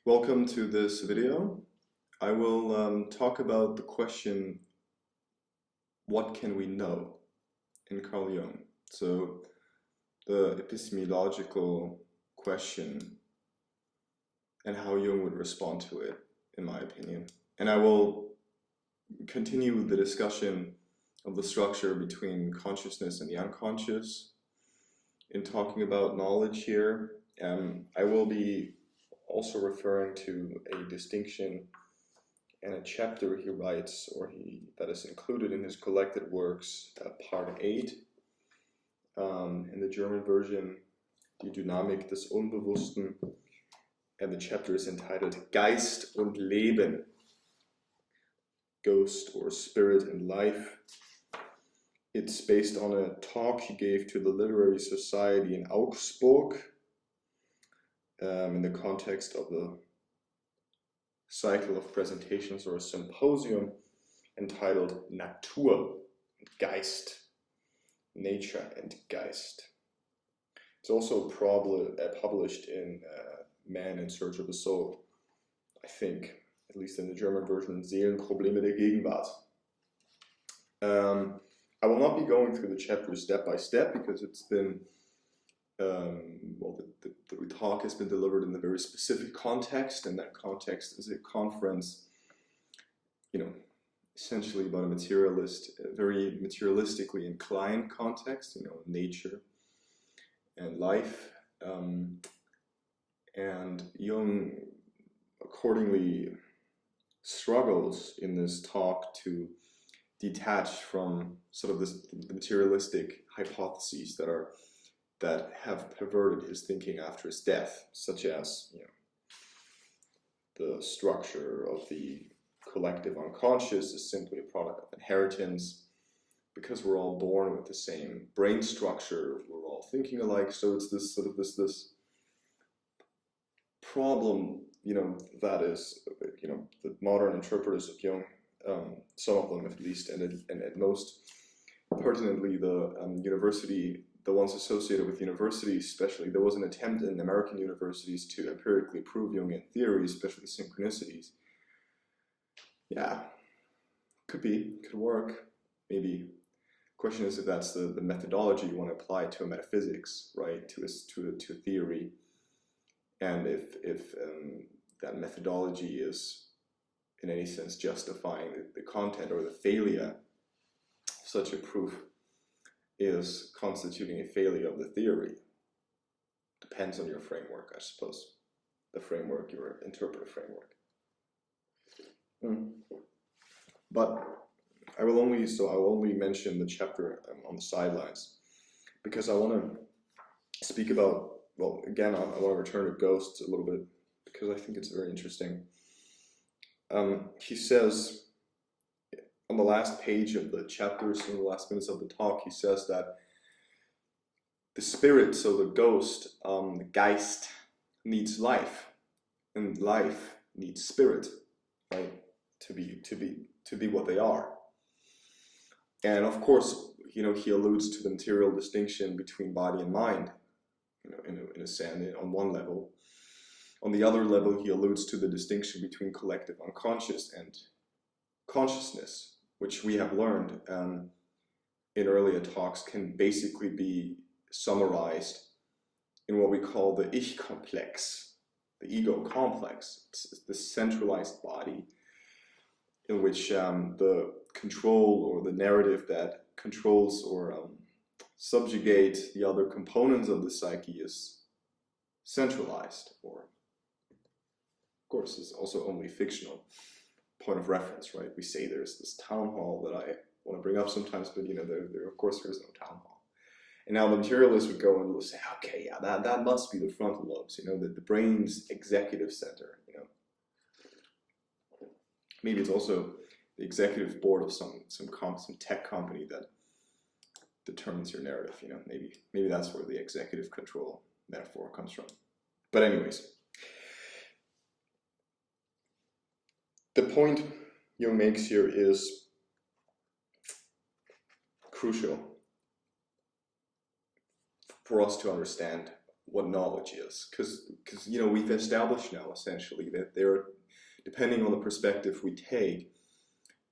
Welcome to this video. I will talk about the question, what can we know, in Carl Jung. So the epistemological question and how Jung would respond to it, in my opinion. And I will continue the discussion of the structure between consciousness and the unconscious in talking about knowledge here. I will be also referring to a distinction and a chapter he writes, that is included in his collected works, part 8. In the German version, Die Dynamik des Unbewussten, and the chapter is entitled Geist und Leben, Ghost or Spirit and Life. It's based on a talk he gave to the Literary Society in Augsburg, in the context of the cycle of presentations or a symposium entitled Natur and Geist, Nature and Geist. It's also published in Man in Search of the Soul, I think, at least in the German version, Seelenprobleme der Gegenwart. I will not be going through the chapters step by step because it's been the talk has been delivered in a very specific context, and that context is a conference, essentially about a very materialistically inclined context, nature and life. And Jung accordingly struggles in this talk to detach from sort of the materialistic hypotheses that have perverted his thinking after his death, such as the structure of the collective unconscious is simply a product of inheritance, because we're all born with the same brain structure, we're all thinking alike. So it's this sort of this problem, that is, the modern interpreters of Jung, some of them at least, and most pertinently the ones associated with universities especially. There was an attempt in American universities to empirically prove Jungian theory, especially synchronicities. Yeah, could work, maybe. Question is if that's the methodology you want to apply to a metaphysics, right, to a theory, and if that methodology is in any sense justifying the content, or the failure of such a proof is constituting a failure of the theory. Depends on your framework, I suppose. The framework, your interpretive framework. But I will only mention the chapter on the sidelines, because I want to speak about, well, again, I want to return to ghosts a little bit, because I think it's very interesting. He says, on the last page of the chapters, in the last minutes of the talk, he says that the spirit, so the ghost, the Geist, needs life, and life needs spirit, right, to be what they are. And of course, he alludes to the material distinction between body and mind, in a sense, on one level. On the other level, he alludes to the distinction between collective unconscious and consciousness, which we have learned in earlier talks can basically be summarized in what we call the Ich complex, the ego complex. It's the centralized body in which the control, or the narrative that controls or subjugates the other components of the psyche is centralized, or of course is also only fictional point of reference, right? We say there's this town hall that I want to bring up sometimes, but there of course there is no town hall. And now the materialists would go and will say, okay, yeah, that must be the frontal lobes, the brain's executive center, Maybe it's also the executive board of some tech company that determines your narrative, Maybe that's where the executive control metaphor comes from. But anyways, the point Jung makes here is crucial for us to understand what knowledge is, because we've established now essentially that there, depending on the perspective we take,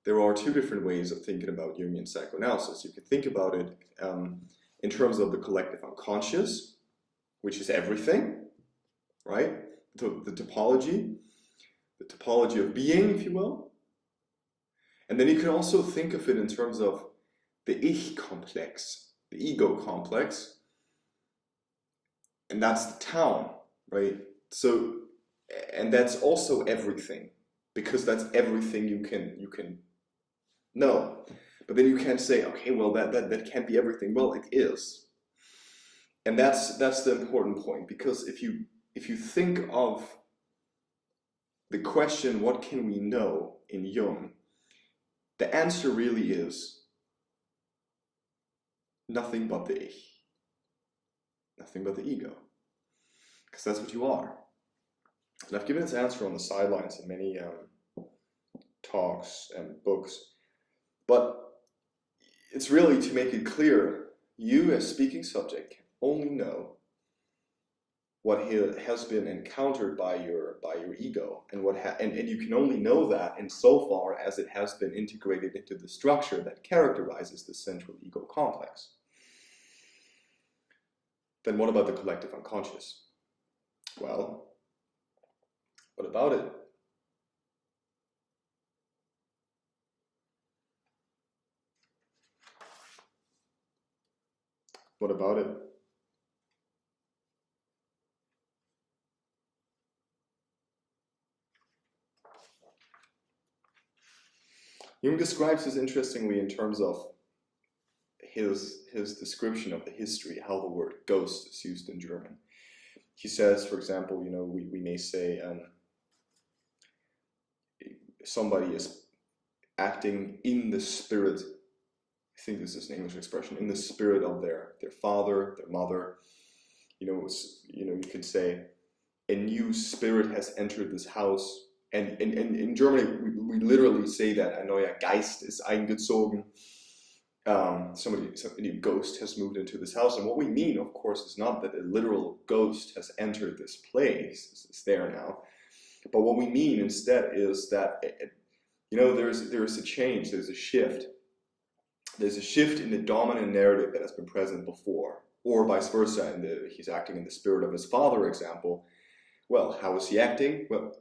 there are two different ways of thinking about Jungian psychoanalysis. You can think about it in terms of the collective unconscious, which is everything, right? The topology of being, if you will. And then you can also think of it in terms of the Ich complex, the ego complex, and that's the town, right? So, and that's also everything, because that's everything you can know. But then you can't say, okay, well that can't be everything. Well, it is, and that's the important point, because if you think of the question, what can we know in Jung, the answer really is nothing but the Ich, nothing but the ego, because that's what you are. And I've given this answer on the sidelines in many talks and books, but it's really to make it clear, you as speaking subject can only know what has been encountered by your ego, and and you can only know that insofar as it has been integrated into the structure that characterizes the central ego complex. Then what about the collective unconscious? Well, what about it? What about it? Jung describes this interestingly in terms of his description of the history, how the word ghost is used in German. He says, for example, we may say somebody is acting in the spirit, I think this is an English expression, in the spirit of their father, their mother. You could say a new spirit has entered this house. And in Germany, we literally say that ein neuer Geist ist eingezogen. A new ghost has moved into this house. And what we mean, of course, is not that a literal ghost has entered this place. It's there now. But what we mean instead is that, there's a change, there's a shift. There's a shift in the dominant narrative that has been present before. Or vice versa, he's acting in the spirit of his father example. Well, how is he acting? Well,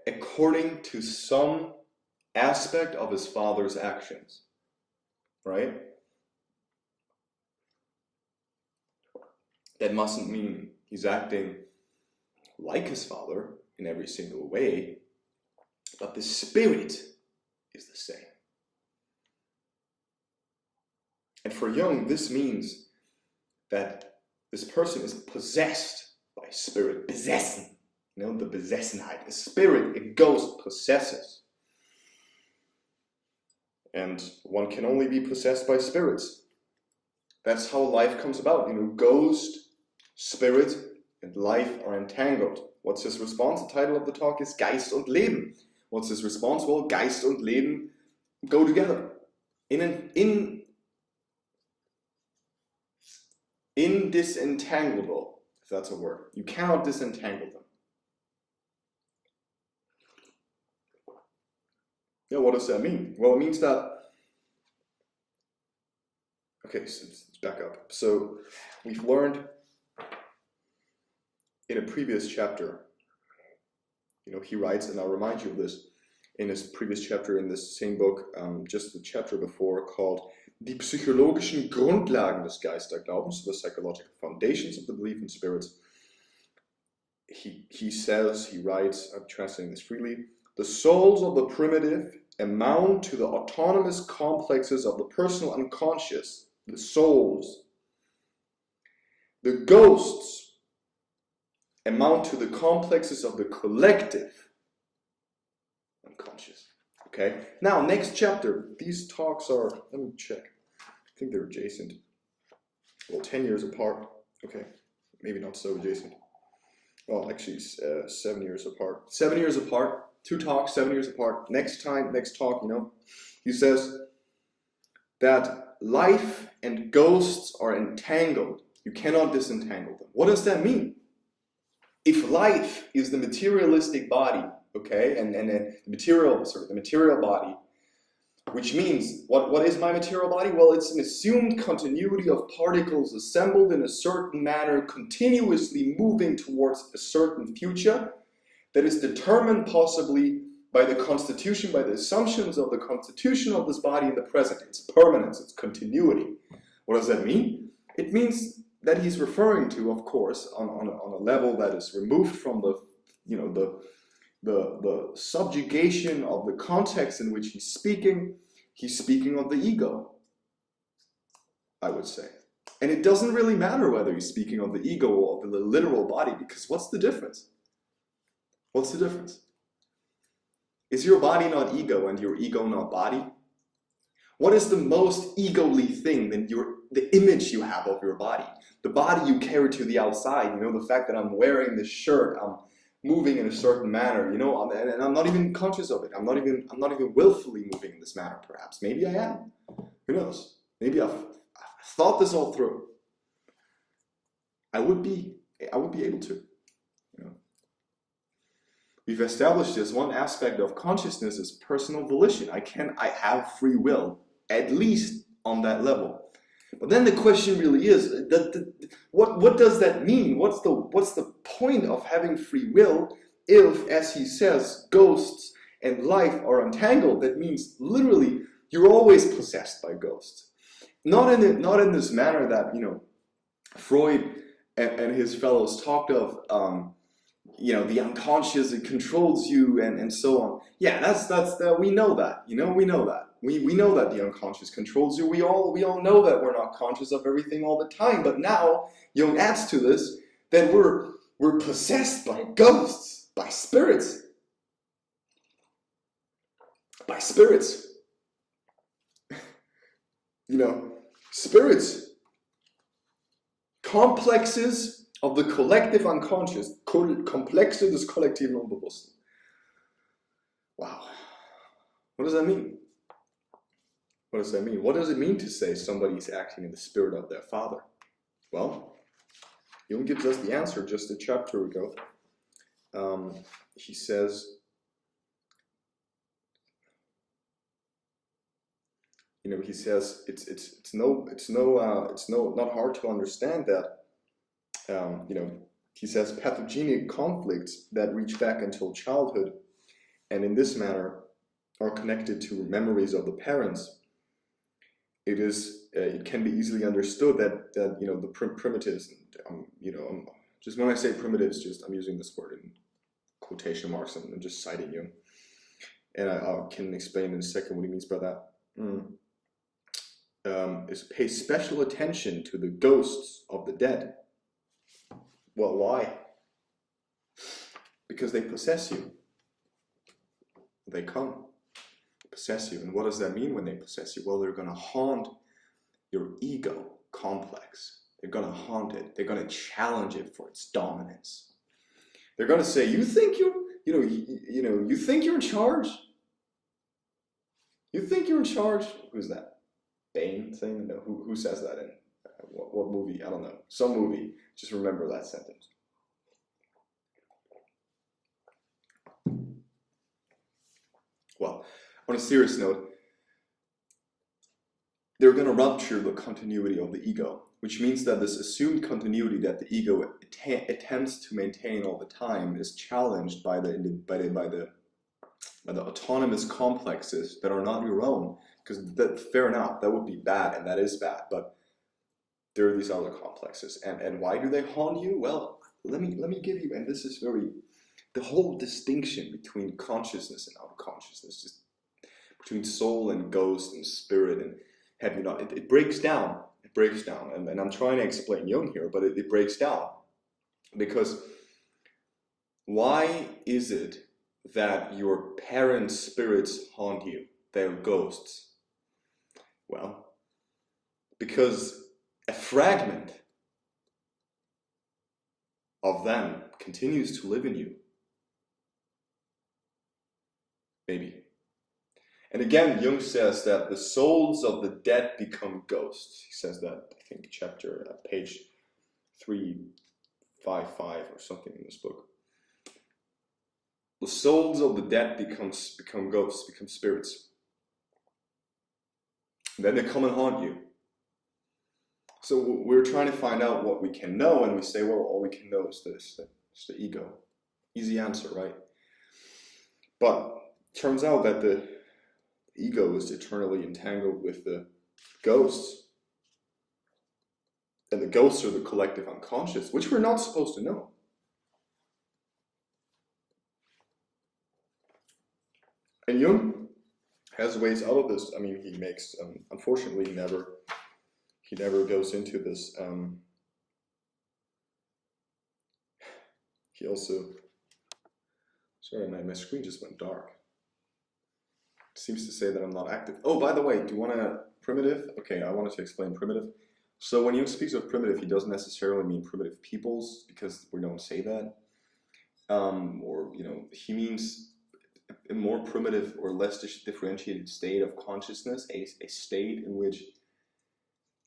according to some aspect of his father's actions, right? That mustn't mean he's acting like his father in every single way, but the spirit is the same. And for Jung, this means that this person is possessed by spirit, besessen. The Besessenheit, a spirit, a ghost possesses. And one can only be possessed by spirits. That's how life comes about. Ghost, spirit, and life are entangled. What's his response? The title of the talk is Geist und Leben. What's his response? Well, Geist und Leben go together. Indisentangleable, if that's a word. You cannot disentangle them. Yeah, what does that mean? Well, it means that, okay, so let's back up. So we've learned in a previous chapter, he writes, and I'll remind you of this, in his previous chapter in this same book, just the chapter before, called Die psychologischen Grundlagen des Geisterglaubens, the psychological foundations of the belief in spirits. He writes, I'm translating this freely, the souls of the primitive amount to the autonomous complexes of the personal unconscious, the souls. The ghosts amount to the complexes of the collective unconscious. Okay? Now, next chapter. These talks are, let me check. I think they're adjacent. Well, 10 years apart. Okay. Maybe not so adjacent. Well, actually, 7 years apart. 7 years apart. 2 talks, 7 years apart. Next talk, he says that life and ghosts are entangled You cannot disentangle them. What does that mean? If life is the materialistic body, okay, and the material body, which means, what is my material body? Well, it's an assumed continuity of particles assembled in a certain manner, continuously moving towards a certain future that is determined possibly by the constitution, by the assumptions of the constitution of this body in the present. It's permanence, it's continuity. What does that mean? It means that he's referring to, of course, on a level that is removed from the subjugation of the context in which he's speaking of the ego, I would say. And it doesn't really matter whether he's speaking of the ego or of the literal body, because what's the difference? What's the difference? Is your body not ego and your ego not body? What is the most ego-ly thing than the image you have of your body? The body you carry to the outside, the fact that I'm wearing this shirt, I'm moving in a certain manner, and I'm not even conscious of it. I'm not even willfully moving in this manner, perhaps. Maybe I am. Who knows? Maybe I've thought this all through. I would be able to. We've established this. One aspect of consciousness is personal volition. I have free will, at least on that level. But then the question really is, what does that mean? What's the point of having free will if, as he says, ghosts and life are entangled? That means literally you're always possessed by ghosts. Not in this manner that Freud and his fellows talked of. The unconscious, it controls you and so on. Yeah, that's we know that. We know that. We know that the unconscious controls you. We all know that we're not conscious of everything all the time. But now Jung adds to this that we're possessed by ghosts, by spirits. By spirits. Spirits. Complexes of the collective unconscious, Komplexe des kollektiven Unbewussten. Wow. What does that mean? What does that mean? What does it mean to say somebody's acting in the spirit of their father? Well, Jung gives us the answer just a chapter ago. He says, it's not hard to understand that. He says pathogenic conflicts that reach back until childhood and in this manner are connected to memories of the parents. It can be easily understood that the primitives, just when I say primitives, I'm using this word in quotation marks and I'm just citing you. And I can explain in a second what he means by that. Is pay special attention to the ghosts of the dead. Well, why? Because they possess you. They come, possess you. And what does that mean when they possess you? Well, they're going to haunt your ego complex. They're going to haunt it. They're going to challenge it for its dominance. They're going to say, you think you think you're in charge? You think you're in charge? Who's that? Bane thing? No, who says that in what movie? I don't know. Some movie. Just remember that sentence. Well, on a serious note, they're going to rupture the continuity of the ego, which means that this assumed continuity that the ego attempts to maintain all the time is challenged by the autonomous complexes that are not your own. Because fair enough, that would be bad, and that is bad, but there are these other complexes. And why do they haunt you? Well, let me give you, and this is the whole distinction between consciousness and unconsciousness, just between soul and ghost and spirit and have you not, it breaks down. It breaks down. And I'm trying to explain Jung here, but it breaks down. Because why is it that your parents' spirits haunt you? They're ghosts. Well, because a fragment of them continues to live in you. Maybe. And again, Jung says that the souls of the dead become ghosts. He says that, I think, page 355 or something in this book. The souls of the dead become ghosts, become spirits. And then they come and haunt you. So we're trying to find out what we can know, and we say, well, all we can know is this, it's the ego. Easy answer, right? But it turns out that the ego is eternally entangled with the ghosts. And the ghosts are the collective unconscious, which we're not supposed to know. And Jung has ways out of this. I mean, he makes, unfortunately, he never goes into this. He also, sorry, my screen just went dark. It seems to say that I'm not active. Oh, by the way, do you want a primitive? Okay, I wanted to explain primitive. So when Jung speaks of primitive, he doesn't necessarily mean primitive peoples, because we don't say that. Or, he means a more primitive or less differentiated state of consciousness, a state in which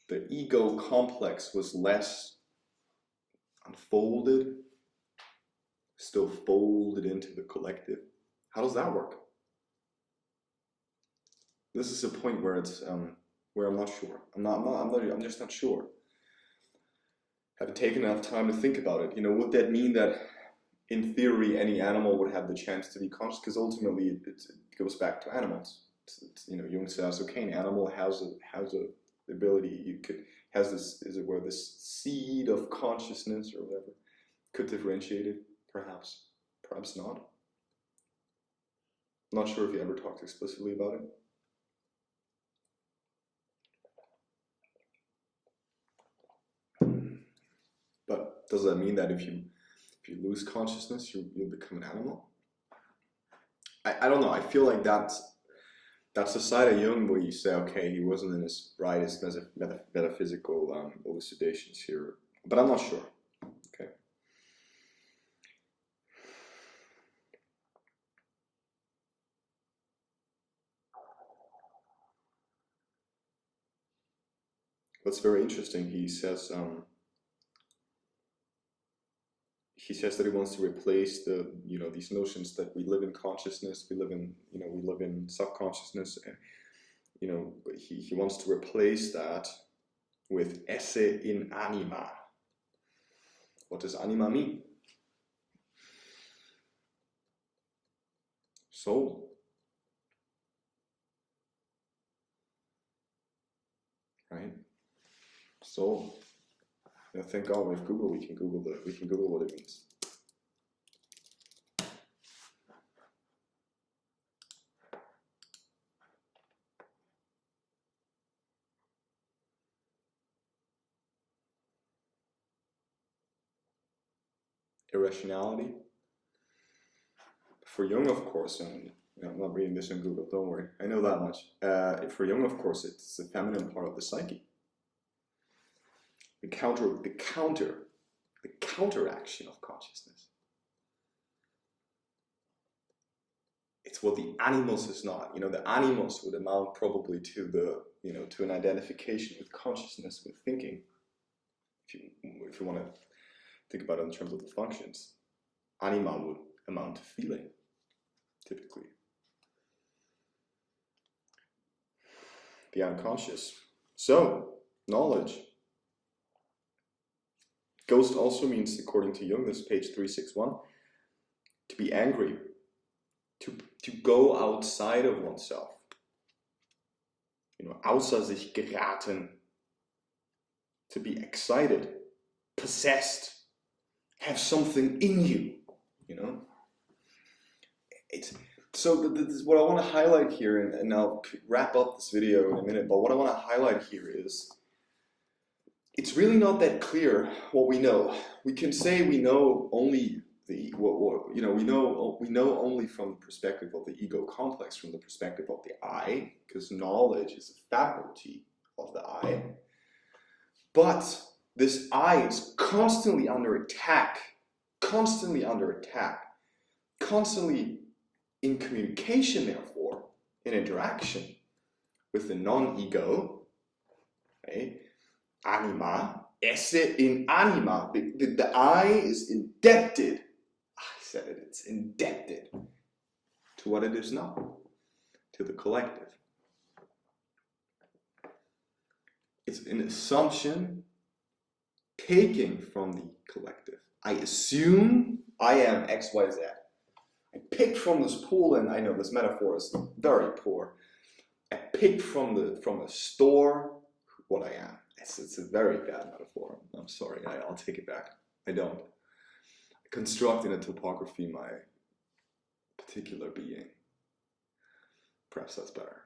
the ego complex was less unfolded, still folded into the collective. How does that work? This is a point where it's where I'm not sure. I'm just not sure. Haven't taken enough time to think about it. Would that mean that in theory any animal would have the chance to be conscious? Because ultimately it goes back to animals. Jung says, okay, an animal has a ability, has this, this seed of consciousness or whatever, could differentiate it, perhaps not. I'm not sure if he ever talked explicitly about it. But does that mean that if you lose consciousness, you'll become an animal? I don't know. I feel like that's the side of Jung where you say, okay, he wasn't in his brightest metaphysical elucidations here, but I'm not sure. Okay. What's very interesting, he says that he wants to replace these notions that we live in consciousness, we live in subconsciousness, and he wants to replace that with esse in anima. What does anima mean? Soul. Right? Soul. Thank God with Google we can Google what it means. Irrationality. For Jung, of course, and I'm not reading this on Google, don't worry, I know that much. For Jung, of course, it's the feminine part of the psyche. The counteraction of consciousness. It's what the animus is not. The animus would amount probably to to an identification with consciousness, with thinking. If you want to think about it in terms of the functions, anima would amount to feeling, typically. The unconscious. So, knowledge. Ghost also means, according to Jung, this is page 361, to be angry, to go outside of oneself. Außer sich geraten, to be excited, possessed, have something in you, So this is what I want to highlight here, and I'll wrap up this video in a minute, but what I want to highlight here is it's really not that clear what we know. We can say we know only we know only from the perspective of the ego complex, from the perspective of the I, because knowledge is a faculty of the I. But this I is constantly under attack, constantly in communication, therefore, in interaction with the non-ego, okay? Anima, esse in anima. The I is indebted. I said it, it's indebted to what it is not, to the collective. It's an assumption taking from the collective. I assume I am X, Y, Z. I pick from this pool, and I know this metaphor is very poor. I pick from a store what I am. It's a very bad metaphor. I'm sorry, I'll take it back. I don't. I construct in a topography my particular being. Perhaps that's better.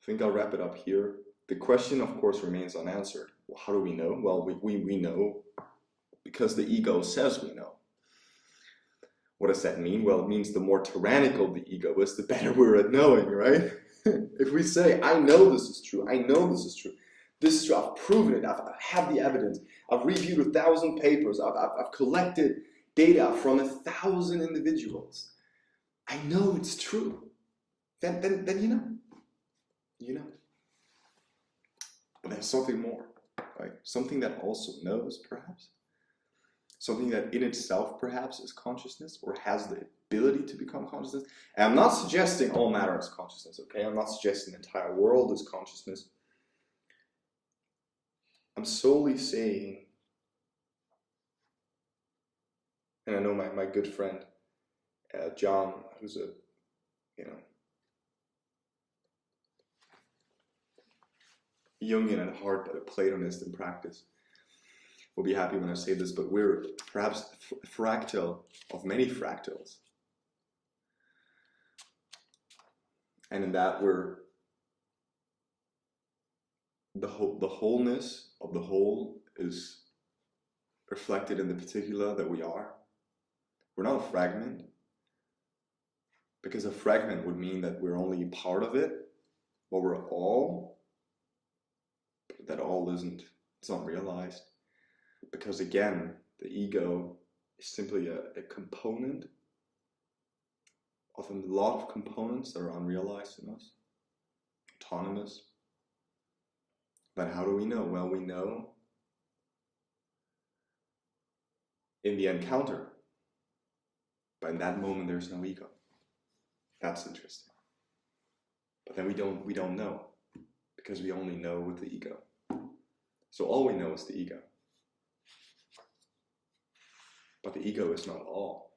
I think I'll wrap it up here. The question, of course, remains unanswered. Well, how do we know? Well, we know because the ego says we know. What does that mean? Well, it means the more tyrannical the ego is, the better we're at knowing, right? If we say, I know this is true, I know this is true, this is true, I've proven it, I've had the evidence, I've reviewed 1,000 papers, I've collected data from 1,000 individuals, I know it's true, then you know. You know. But there's something more, right? Something that also knows, perhaps. Something that in itself, perhaps, is consciousness or has the ability to become consciousness. And I'm not suggesting all matter is consciousness, okay? I'm not suggesting the entire world is consciousness. I'm solely saying, and I know my good friend, John, who's a, Jungian at heart, but a Platonist in practice, will be happy when I say this, but we're perhaps a fractal of many fractals. And in that we're the wholeness of the whole is reflected in the particular that we are. We're not a fragment, because a fragment would mean that we're only part of it, but we're all. That all isn't, it's not realized. Because again, the ego is simply a component of a lot of components that are unrealized in us, autonomous. But how do we know? Well, we know in the encounter. But in that moment, there's no ego. That's interesting. But then we don't know, because we only know with the ego. So all we know is the ego. But the ego is not all.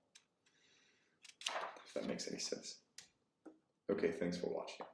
If that makes any sense. Okay, thanks for watching.